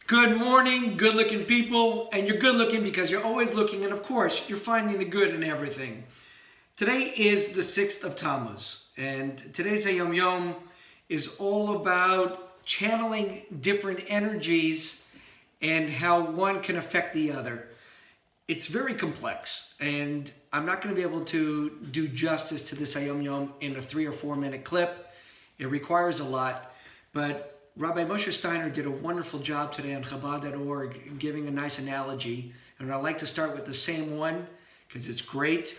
Good morning, good looking people, and you're good looking because you're always looking, and of course, you're finding the good in everything. Today is the 6th of Tamuz, and today's Hayom Yom is all about channeling different energies and how one can affect the other. It's very complex, and I'm not going to be able to do justice to this Hayom Yom in a 3 or 4 minute clip. It requires a lot, but Rabbi Moshe Steiner did a wonderful job today on Chabad.org giving a nice analogy, and I'd like to start with the same one because it's great,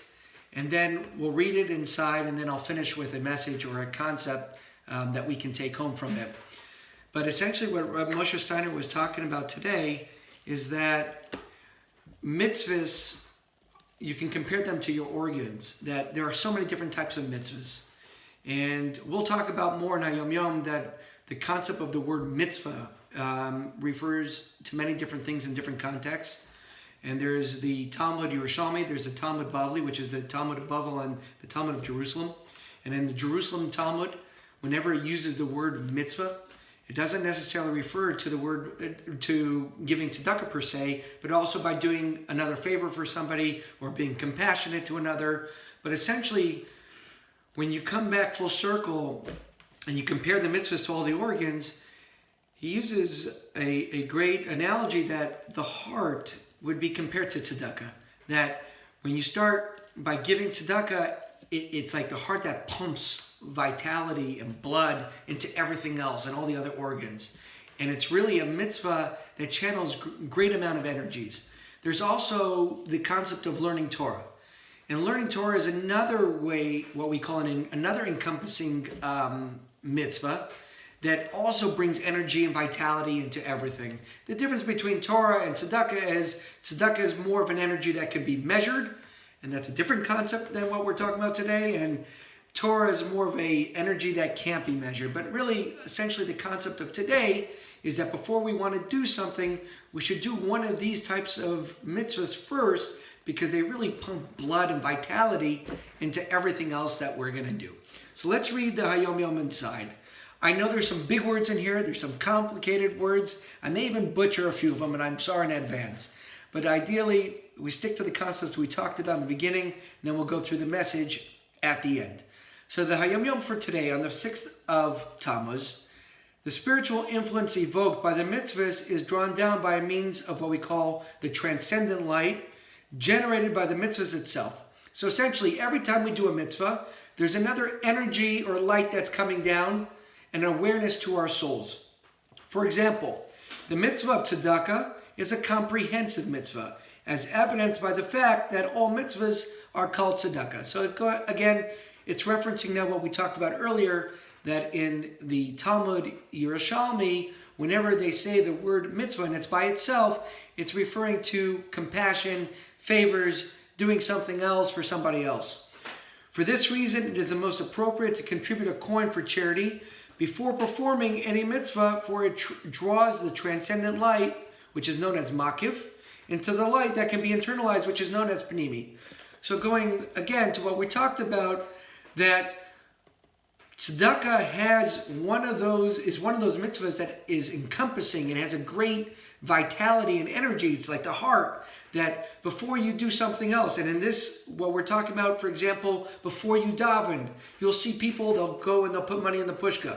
and then we'll read it inside, and then I'll finish with a message or a concept that we can take home from it. But essentially what Rabbi Moshe Steiner was talking about today is that mitzvahs, you can compare them to your organs, that there are so many different types of mitzvahs. And we'll talk about more in Hayom Yom that the concept of the word mitzvah refers to many different things in different contexts. And there's the Talmud Yerushalmi, there's the Talmud Bavli, which is the Talmud of Bavel and the Talmud of Jerusalem. And in the Jerusalem Talmud, whenever it uses the word mitzvah, it doesn't necessarily refer to the word to giving tzedakah per se, but also by doing another favor for somebody or being compassionate to another. But essentially, when you come back full circle and you compare the mitzvahs to all the organs, he uses a great analogy that the heart would be compared to tzedakah. That when you start by giving tzedakah, it's like the heart that pumps vitality and blood into everything else and all the other organs. And it's really a mitzvah that channels great amount of energies. There's also the concept of learning Torah. And learning Torah is another way, what we call another encompassing mitzvah that also brings energy and vitality into everything. The difference between Torah and tzedakah is more of an energy that can be measured, and that's a different concept than what we're talking about today. And Torah is more of a energy that can't be measured. But really, essentially, the concept of today is that before we want to do something, we should do one of these types of mitzvahs first, because they really pump blood and vitality into everything else that we're going to do. So let's read the Hayom Yom inside. I know there's some big words in here. There's some complicated words. I may even butcher a few of them, and I'm sorry in advance. But ideally, we stick to the concepts we talked about in the beginning, and then we'll go through the message at the end. So the Hayom Yom for today, on the 6th of Tamuz, the spiritual influence evoked by the mitzvahs is drawn down by means of what we call the transcendent light, generated by the mitzvahs itself. So essentially, every time we do a mitzvah, there's another energy or light that's coming down, and awareness to our souls. For example, the mitzvah of tzedakah is a comprehensive mitzvah, as evidenced by the fact that all mitzvahs are called tzedakah. So again, it's referencing now what we talked about earlier, that in the Talmud Yerushalmi, whenever they say the word mitzvah and it's by itself, it's referring to compassion, favors, doing something else for somebody else. For this reason, it is the most appropriate to contribute a coin for charity before performing any mitzvah, for it draws the transcendent light, which is known as makif, into the light that can be internalized, which is known as panimi. So going again to what we talked about, that tzedakah is one of those mitzvahs that is encompassing and has a great vitality and energy. It's like the heart, that before you do something else, and in this, what we're talking about, for example, before you daven, you'll see people, they'll go and they'll put money in the pushka.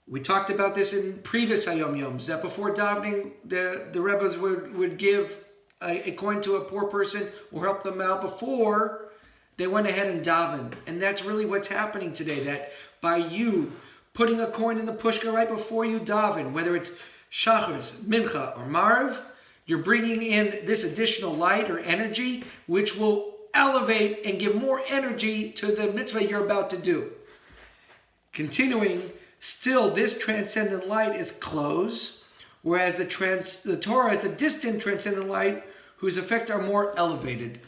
We talked about this in previous Hayom Yoms, that before davening, the Rebbes would give a coin to a poor person or help them out before they went ahead and davened. And that's really what's happening today, that by you putting a coin in the pushka right before you daven, whether it's Shachris, Mincha, or Mariv, you're bringing in this additional light or energy, which will elevate and give more energy to the mitzvah you're about to do. Continuing, still this transcendent light is close, whereas the Torah is a distant transcendent light whose effects are more elevated.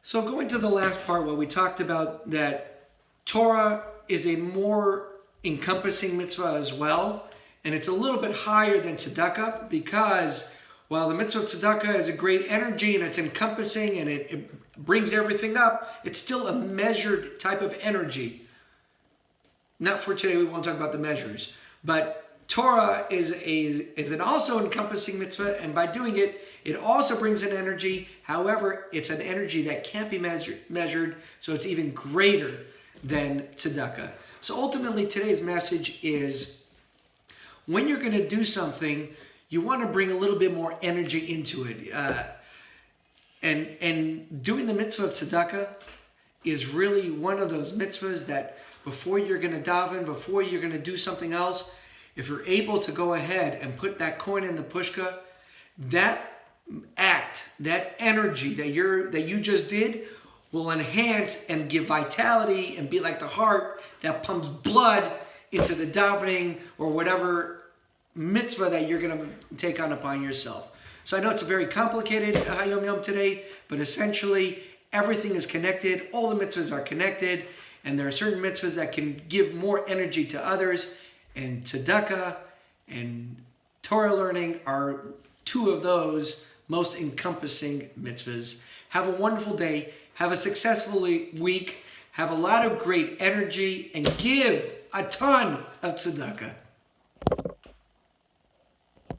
So going to the last part, where we talked about that Torah is a more encompassing mitzvah as well, and it's a little bit higher than tzedakah, because while the mitzvah of tzedakah is a great energy and it's encompassing and it brings everything up, it's still a measured type of energy. Not for today, we won't talk about the measures. But Torah is an also encompassing mitzvah, and by doing it, it also brings an energy. However, it's an energy that can't be measured, so it's even greater than tzedakah. So ultimately, today's message is, when you're going to do something, you want to bring a little bit more energy into it. And doing the mitzvah of tzedakah is really one of those mitzvahs that before you're going to daven, before you're going to do something else, if you're able to go ahead and put that coin in the pushka, that act, that energy that you just did will enhance and give vitality and be like the heart that pumps blood into the davening or whatever mitzvah that you're going to take on upon yourself. So I know it's a very complicated Hayom Yom today, but essentially everything is connected. All the mitzvahs are connected, and there are certain mitzvahs that can give more energy to others, and tzedakah and Torah learning are two of those most encompassing mitzvahs. Have a wonderful day. Have a successful week. Have a lot of great energy, and give a ton of tzedakah.